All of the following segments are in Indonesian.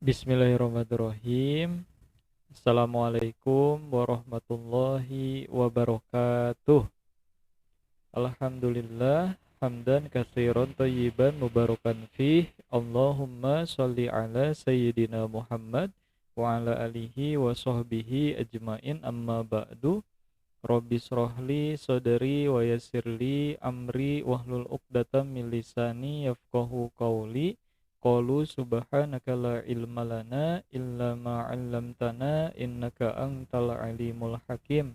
Bismillahirrahmanirrahim. Assalamualaikum warahmatullahi wabarakatuh. Alhamdulillah hamdan katsiran thayyiban mubarakan fih. Allahumma shalli ala sayyidina Muhammad wa ala alihi wa sahbihi ajmain, amma ba'du. Rabbi shrahli sadri wa yassirli amri wahlul 'uqdatam min lisani yafqahu qawli. Qalu subhanaka la ilma lana illa ma 'allamtana innaka antal alimul hakim.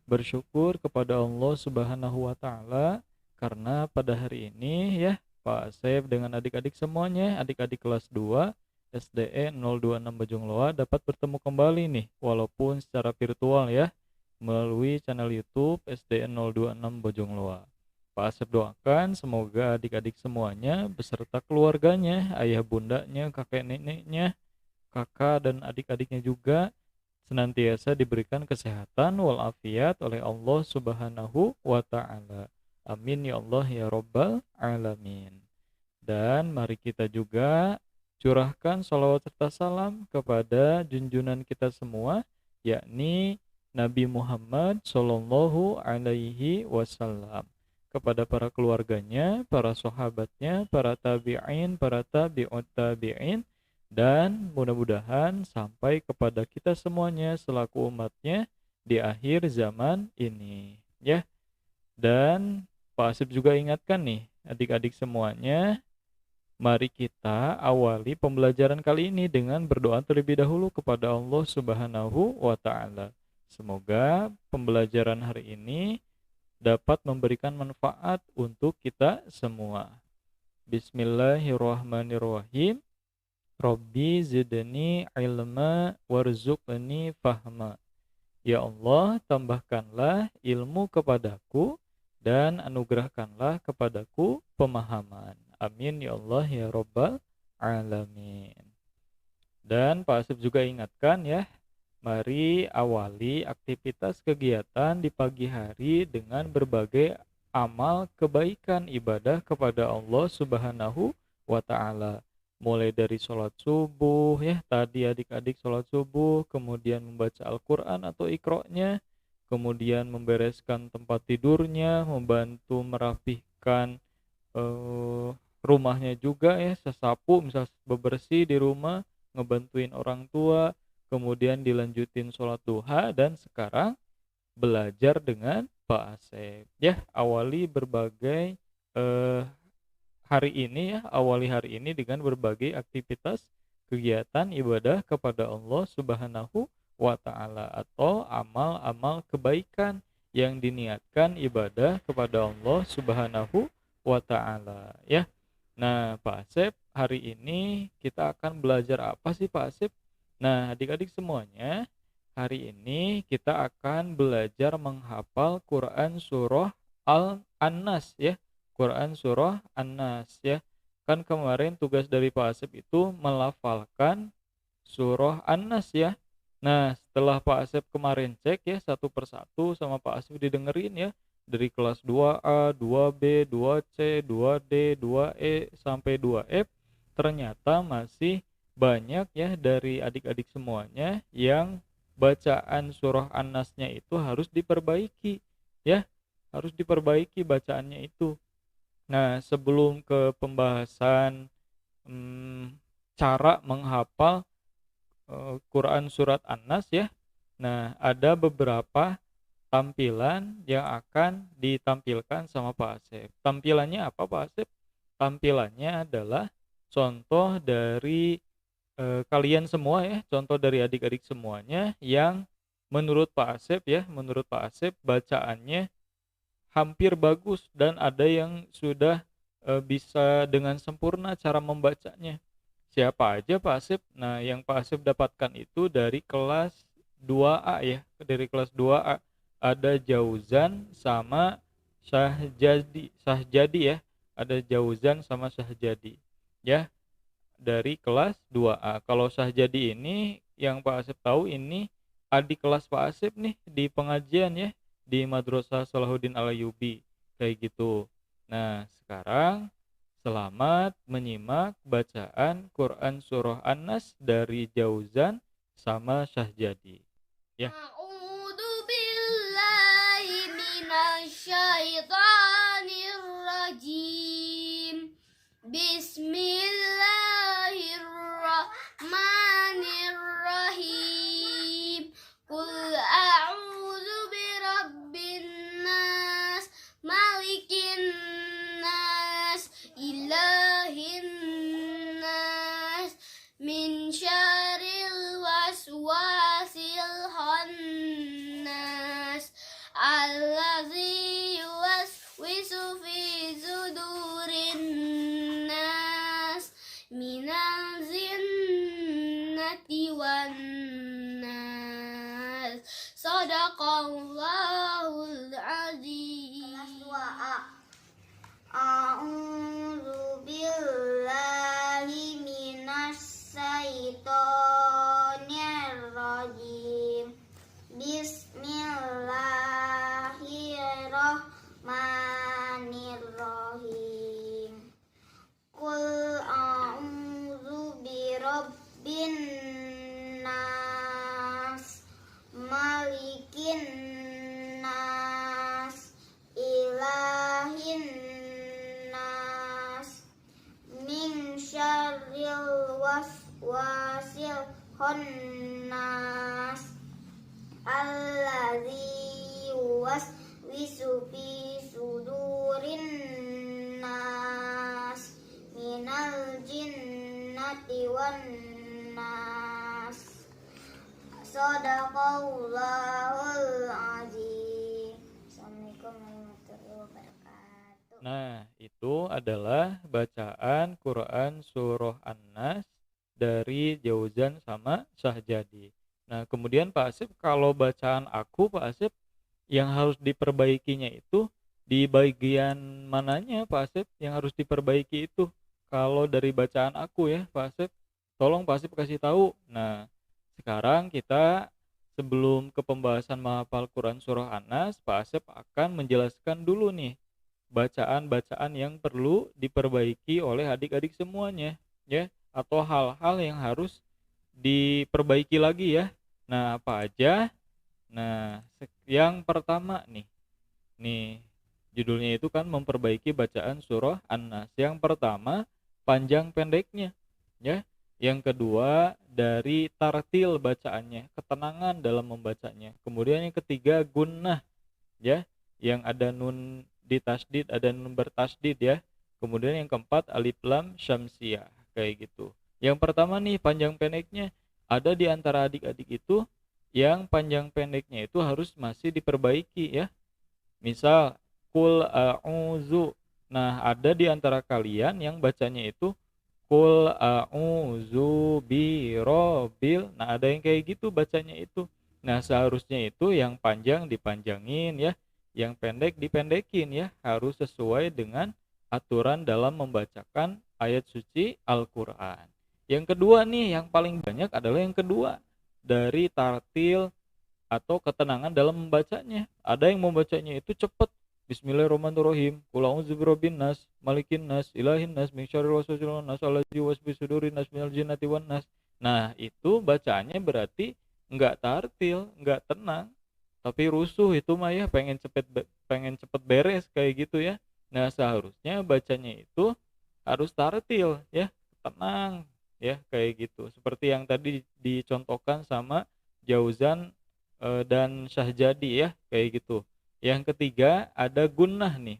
Bersyukur kepada Allah Subhanahu wa taala karena pada hari ini ya Pak Asep dengan adik-adik semuanya, adik-adik kelas 2 SDE 026 Bojongloa dapat bertemu kembali nih walaupun secara virtual ya melalui channel YouTube SDE 026 Bojongloa. Pak Asep doakan semoga adik-adik semuanya beserta keluarganya, ayah bundanya, kakek neneknya, kakak dan adik-adiknya juga senantiasa diberikan kesehatan walafiat oleh Allah Subhanahu wa taala. Amin ya Allah ya rabbal alamin. Dan mari kita juga curahkan salawat serta salam kepada junjungan kita semua, yakni Nabi Muhammad Shallallahu Alaihi Wasallam, kepada para keluarganya, para sahabatnya, para tabi'in, para tabi'ut tabi'in, dan mudah-mudahan sampai kepada kita semuanya selaku umatnya di akhir zaman ini ya. Dan Pak Asif juga ingatkan nih adik-adik semuanya, mari kita awali pembelajaran kali ini dengan berdoa terlebih dahulu kepada Allah Subhanahu wa taala. Semoga pembelajaran hari ini dapat memberikan manfaat untuk kita semua. Bismillahirrahmanirrahim. Rabbi zidni ilma warzuqni fahma. Ya Allah, tambahkanlah ilmu kepadaku dan anugerahkanlah kepadaku pemahaman. Amin ya Allah ya Rabbal alamin. Dan Pak Asif juga ingatkan ya, mari awali aktivitas kegiatan di pagi hari dengan berbagai amal kebaikan ibadah kepada Allah Subhanahu wa taala. Mulai dari sholat subuh ya, tadi adik-adik sholat subuh, kemudian membaca Al-Quran atau Iqra'-nya, kemudian membereskan tempat tidurnya, membantu merapihkan rumahnya juga ya, sesapu misal bebersih di rumah, ngebantuin orang tua, kemudian dilanjutin sholat duha, dan sekarang belajar dengan Pak Asep ya. Awali berbagai hari ini ya, awali hari ini dengan berbagai aktivitas kegiatan ibadah kepada Allah Subhanahu wa taala atau amal-amal kebaikan yang diniatkan ibadah kepada Allah Subhanahu wa taala ya. Nah, Pak Asep, hari ini kita akan belajar apa sih Pak Asep? Nah, adik-adik semuanya, hari ini kita akan belajar menghafal Quran surah An-Nas ya. Quran surah An-Nas ya. Kan kemarin tugas dari Pak Asep itu melafalkan surah An-Nas ya. Nah, setelah Pak Asep kemarin cek ya satu persatu sama Pak Asep didengerin ya, dari kelas 2A, 2B, 2C, 2D, 2E sampai 2F, ternyata masih banyak ya dari adik-adik semuanya yang bacaan surah An-Nasnya itu harus diperbaiki ya, harus diperbaiki bacaannya itu. Nah, sebelum ke pembahasan cara menghafal Quran surat An-Nas ya. Nah, ada beberapa tampilan yang akan ditampilkan sama Pak Asep. Tampilannya apa Pak Asep? Tampilannya adalah contoh dari kalian semua ya, contoh dari adik-adik semuanya yang menurut Pak Asep ya, menurut Pak Asep bacaannya hampir bagus dan ada yang sudah bisa dengan sempurna cara membacanya. Siapa aja Pak Asep? Nah, yang Pak Asep dapatkan itu dari kelas 2A ya, dari kelas 2A. Ada Jauzan sama Sahjadi ya. Ada Jauzan sama Sahjadi. Ya, dari kelas 2A. Kalau Sahjadi ini yang Pak Asep tahu ini adik kelas Pak Asep nih di pengajian ya, di Madrasah Salahuddin Al-Ayyubi kayak gitu. Nah, sekarang Selamat menyimak bacaan Quran Surah An-Nas dari Jauzan sama Syahjadi. Ya. A'udzu billahi minasyaitonir rajim. Bismillahirrahmanirrahim. Qul a'udzu birabbin nas, malikin nas, ilahin nas, min syarril waswasil khannas, allazi yuwaswisu fi sudurin nas, minal jinnati wan nas. Shadaqallahul azim. A'udzu billahi minasyaitonir rajim. Bismillahirrahmanirrahim. Qul a'udzu birabbin nas, malikin nas, ilahin nas, min syarril waswasil khannas, allazi yuwaswisu fi sudurin nas, minal jinnati wan nas. Shadaqallahul azim. Assalamualaikum warahmatullahi wabarakatuh. Nah, itu adalah bacaan Quran Surah An-Nas dari Jauzan sama Syahjadi. Nah, kemudian Pak Asep, kalau bacaan aku Pak Asep, yang harus diperbaikinya itu di bagian mananya Pak Asep yang harus diperbaiki itu? Kalau dari bacaan aku ya Pak Asep, tolong Pak Asep kasih tahu. Nah, sekarang kita sebelum ke pembahasan menghafal Quran Surah An-Nas, Pak Asep akan menjelaskan dulu nih bacaan-bacaan yang perlu diperbaiki oleh adik-adik semuanya ya, atau hal-hal yang harus diperbaiki lagi ya. Nah, apa aja? Nah, yang pertama nih judulnya itu kan memperbaiki bacaan surah An-Nas. Yang pertama, panjang pendeknya ya. Yang kedua, dari tartil bacaannya, ketenangan dalam membacanya. Kemudian yang ketiga, gunnah ya, yang ada nun ditasdid, ada nun bertasdid ya. Kemudian yang keempat, alif lam syamsiyah kayak gitu. Yang pertama nih, panjang pendeknya, ada di antara adik-adik itu yang panjang pendeknya itu harus masih diperbaiki ya. Misal qul a'udzu. Nah, ada di antara kalian yang bacanya itu qul a'udzu birabbil. Nah, ada yang kayak gitu bacanya itu. Nah, seharusnya itu yang panjang dipanjangin ya, yang pendek dipendekin ya, harus sesuai dengan aturan dalam membacakan ayat suci Al-Qur'an. Yang kedua nih, yang paling banyak adalah yang kedua, dari tartil atau ketenangan dalam membacanya. Ada yang membacanya itu cepat. Bismillahirrahmanirrahim. Qul a'udzu birabbin nas, malikin nas, ilahin nas, min syarril waswasil nas, allazi yuwaswisu fi sudurin nas, minal jinnati wan nas. Nah, itu bacaannya berarti enggak tartil, enggak tenang, tapi rusuh itu mah ya, pengen cepet beres kayak gitu ya. Nah, seharusnya bacanya itu harus tartil ya, tenang ya, kayak gitu. Seperti yang tadi dicontohkan sama Jauzan dan Syahjadi ya, kayak gitu. Yang ketiga ada gunnah nih.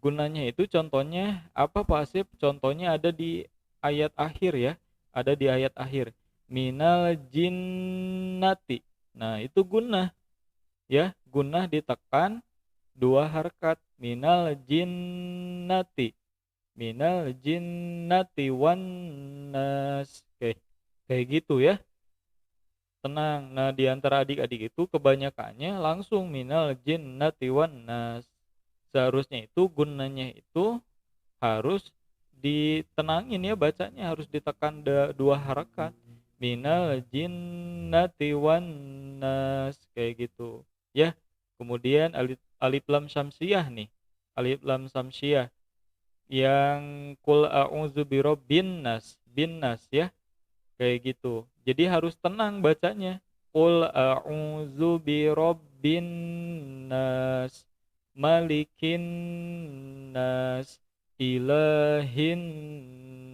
Gunnahnya itu contohnya apa Pak Asif? Contohnya ada di ayat akhir ya. Ada di ayat akhir. Minal jinnati. Nah, itu gunnah ya. Gunnah ditekan 2 harkat. Minal jinnati. Minal jinnati wan nas. Kayak gitu ya. Tenang. Nah, di antara adik-adik itu kebanyakannya langsung minal jinnati wan nas. Seharusnya itu gunanya itu harus ditenangin ya, bacanya harus ditekan 2 harakat. Minal jinnati wan nas kayak gitu. Ya. Kemudian alif lam syamsiyah nih. Alif lam syamsiyah. yang qul a'udzu birabbin nas, bin nas ya, kayak gitu. Jadi harus tenang bacanya. Qul a'udzu birabbin nas, malikin nas, ilahin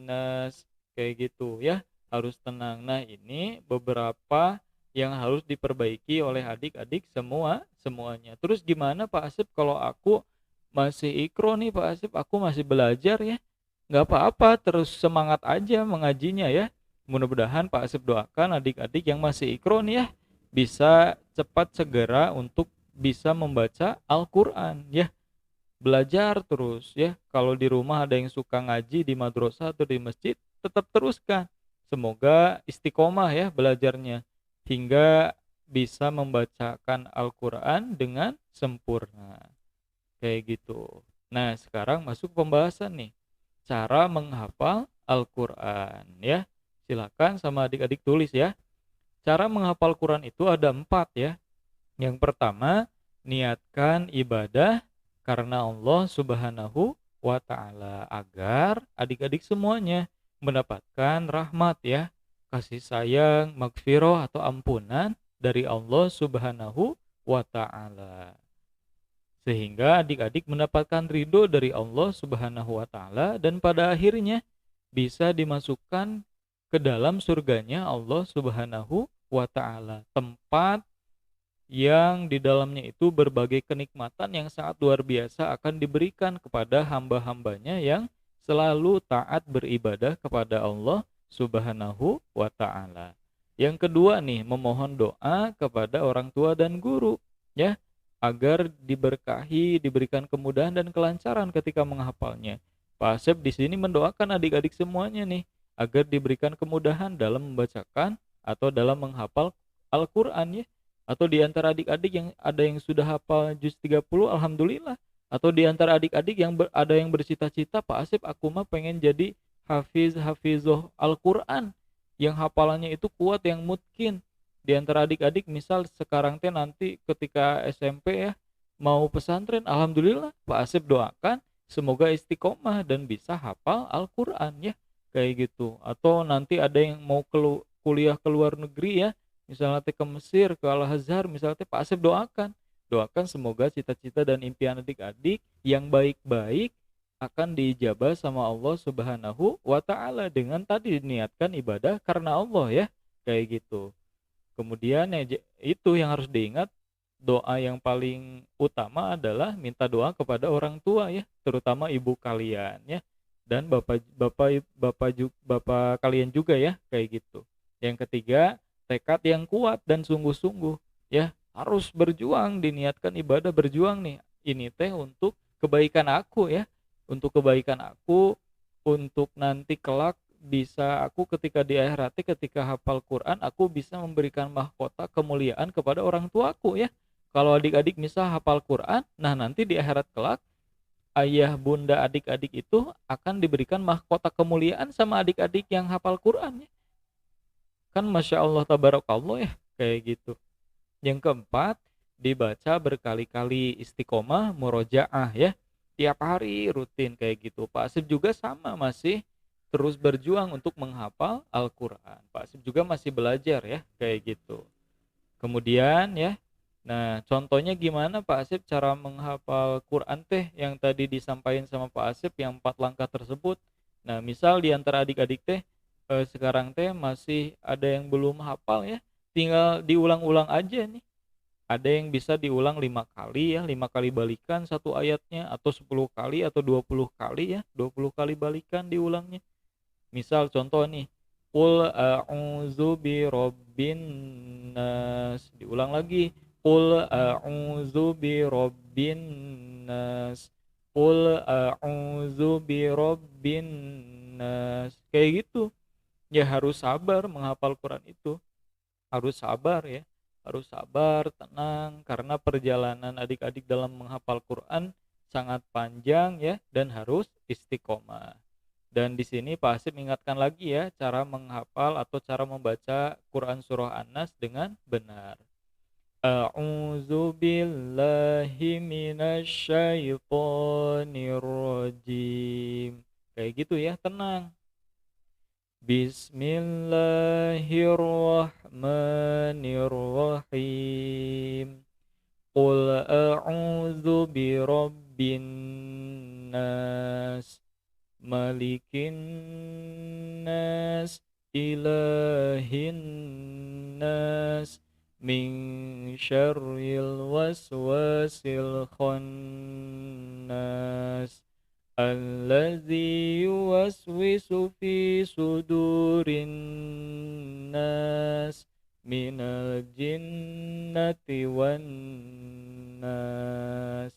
nas, kayak gitu ya. Harus tenang. Nah, ini beberapa yang harus diperbaiki oleh adik-adik semuanya. Terus gimana Pak Asep kalau aku masih ikro nih Pak Asep, aku masih belajar ya? Nggak apa-apa, terus semangat aja mengajinya ya. Mudah-mudahan Pak Asep doakan adik-adik yang masih ikro nih ya, bisa cepat segera untuk bisa membaca Al-Quran ya. Belajar terus ya. Kalau di rumah ada yang suka ngaji di madrasah atau di masjid, tetap teruskan. Semoga istiqomah ya belajarnya hingga bisa membacakan Al-Quran dengan sempurna. Kayak gitu. Nah, sekarang masuk pembahasan nih. Cara menghafal Al-Quran ya. Silakan sama adik-adik tulis ya. Cara menghafal Quran itu ada 4 ya. Yang pertama, niatkan ibadah karena Allah Subhanahu wa Ta'ala, agar adik-adik semuanya mendapatkan rahmat ya, kasih sayang, magfirah atau ampunan dari Allah Subhanahu wa Ta'ala. Sehingga adik-adik mendapatkan ridho dari Allah Subhanahu wa Ta'ala dan pada akhirnya bisa dimasukkan ke dalam surganya Allah Subhanahu wa Ta'ala, tempat yang di dalamnya itu berbagai kenikmatan yang sangat luar biasa akan diberikan kepada hamba-hambanya yang selalu taat beribadah kepada Allah Subhanahu wa Ta'ala. Yang kedua nih, memohon doa kepada orang tua dan guru ya, agar diberkahi, diberikan kemudahan dan kelancaran ketika menghafalnya. Pak Asep di sini mendoakan adik-adik semuanya nih agar diberikan kemudahan dalam membacakan atau dalam menghafal Al-Qur'an ya. Atau di antara adik-adik yang ada yang sudah hafal juz 30, alhamdulillah. Atau di antara adik-adik yang ada yang bercita-cita, Pak Asep aku mah pengen jadi hafizoh Al-Qur'an yang hafalannya itu kuat, yang mungkin. Di antara adik-adik misal sekarang teh nanti ketika SMP ya mau pesantren, alhamdulillah Pak Asep doakan semoga istiqomah dan bisa hafal Al-Qur'an ya, kayak gitu. Atau nanti ada yang mau kuliah ke luar negeri ya, misalnya teh ke Mesir, ke Al-Azhar, misalnya teh Pak Asep doakan semoga cita-cita dan impian adik-adik yang baik-baik akan diijabah sama Allah Subhanahu wa Ta'ala dengan tadi niatkan ibadah karena Allah ya, kayak gitu. Kemudian ya itu yang harus diingat, doa yang paling utama adalah minta doa kepada orang tua ya, terutama ibu kalian ya, dan bapak kalian juga ya, kayak gitu. Yang ketiga, tekad yang kuat dan sungguh-sungguh ya, harus berjuang, diniatkan ibadah berjuang nih. Ini teh untuk kebaikan aku ya, untuk kebaikan aku, untuk nanti kelak bisa aku ketika di akhirat ketika hafal Quran aku bisa memberikan mahkota kemuliaan kepada orang tuaku ya. Kalau adik-adik misal hafal Quran, nah nanti di akhirat kelak ayah bunda adik-adik itu akan diberikan mahkota kemuliaan sama adik-adik yang hafal Quran ya. Kan Masya Allah tabarakallah ya, kayak gitu. Yang keempat, dibaca berkali-kali, istiqomah murojaah ya, tiap hari rutin kayak gitu. Pak Asif juga sama, masih terus berjuang untuk menghafal Al-Quran. Pak Asif juga masih belajar ya, kayak gitu. Kemudian ya, nah contohnya gimana Pak Asif cara menghafal Quran teh yang tadi disampaikan sama Pak Asif yang 4 langkah tersebut. Nah misal di antara adik-adik teh sekarang teh masih ada yang belum hafal ya, tinggal diulang-ulang aja nih. Ada yang bisa diulang 5 kali ya, 5 kali balikan satu ayatnya, atau 10 kali atau 20 kali ya, 20 kali balikan diulangnya. Misal contoh nih, qul a'udzu birabbin nas, diulang lagi, qul a'udzu birabbin nas, qul a'udzu birabbin nas, kayak gitu. Ya harus sabar menghafal Quran itu, harus sabar ya, harus sabar, tenang, karena perjalanan adik-adik dalam menghafal Quran sangat panjang ya, dan harus istiqomah. Dan di sini Pak Hasib mengingatkan lagi ya, cara menghafal atau cara membaca Quran Surah An-Nas dengan benar. A'udzu billahi minasyaitonir rajim. Kayak gitu ya, tenang. Bismillahirrahmanirrahim. Qul a'udzu birabbin nas, malikin nas, ilahin nas, min syarril waswasil khannas, allazi yuwaswisu fi sudurin nas, minal jinnati wan nas.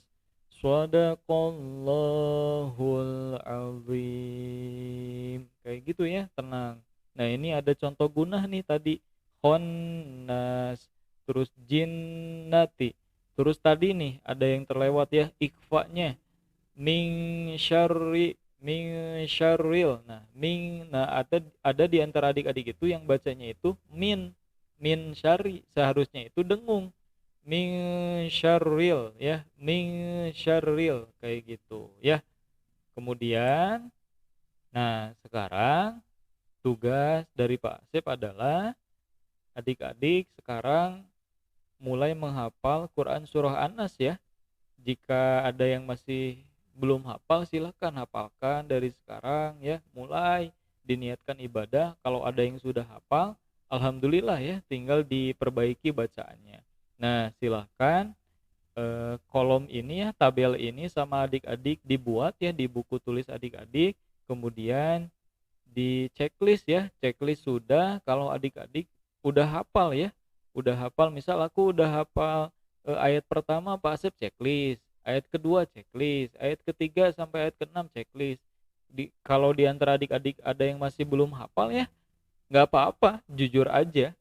Shadaqallahul azim. Kayak gitu ya, tenang. Nah, ini ada contoh gunah nih tadi. Khonnas, terus jinnati. Terus tadi nih ada yang terlewat ya, ikfanya. Min syarril. Nah, ada di antara adik-adik itu yang bacanya itu min syari, seharusnya itu dengung. Min syarril ya, min syarril kayak gitu ya. Kemudian sekarang tugas dari Pak Asep adalah adik-adik sekarang mulai menghafal Quran surah An-Nas ya. Jika ada yang masih belum hafal, silakan hafalkan dari sekarang ya, mulai diniatkan ibadah. Kalau ada yang sudah hafal, alhamdulillah ya, tinggal diperbaiki bacaannya. Nah, silakan kolom ini ya, tabel ini sama adik-adik dibuat ya di buku tulis adik-adik, kemudian di checklist ya, checklist sudah. Kalau adik-adik udah hafal ya, udah hafal, misal aku udah hafal ayat pertama Pak Asep checklist, ayat kedua checklist, ayat ketiga sampai ayat keenam checklist. Kalau di antara adik-adik ada yang masih belum hafal ya, nggak apa-apa, jujur aja,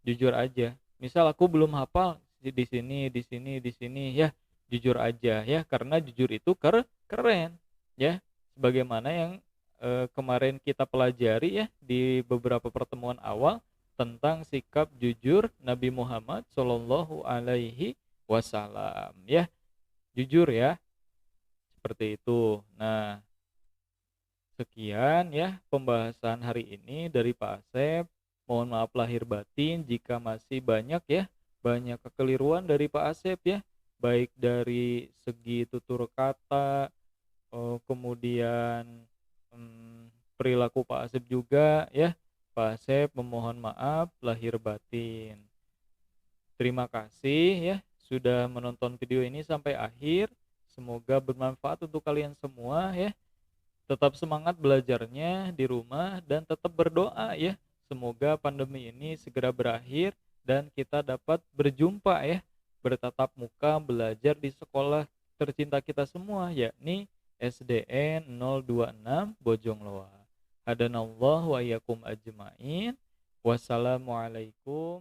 jujur aja. Misal aku belum hafal di sini, di sini, di sini ya, jujur aja ya, karena jujur itu keren ya. Sebagaimana yang kemarin kita pelajari ya di beberapa pertemuan awal tentang sikap jujur Nabi Muhammad Shallallahu Alaihi Wasallam ya, jujur ya, seperti itu. Nah, sekian ya pembahasan hari ini dari Pak Asep. Mohon maaf lahir batin jika masih banyak ya, banyak kekeliruan dari Pak Asep ya, baik dari segi tutur kata, kemudian perilaku Pak Asep juga ya. Pak Asep memohon maaf lahir batin. Terima kasih ya sudah menonton video ini sampai akhir. Semoga bermanfaat untuk kalian semua ya. Tetap semangat belajarnya di rumah dan tetap berdoa ya. Semoga pandemi ini segera berakhir dan kita dapat berjumpa ya, bertatap muka belajar di sekolah tercinta kita semua, yakni SDN 026 Bojongloa. Hadanallahu wa iyyakum ajmain. Wassalamualaikum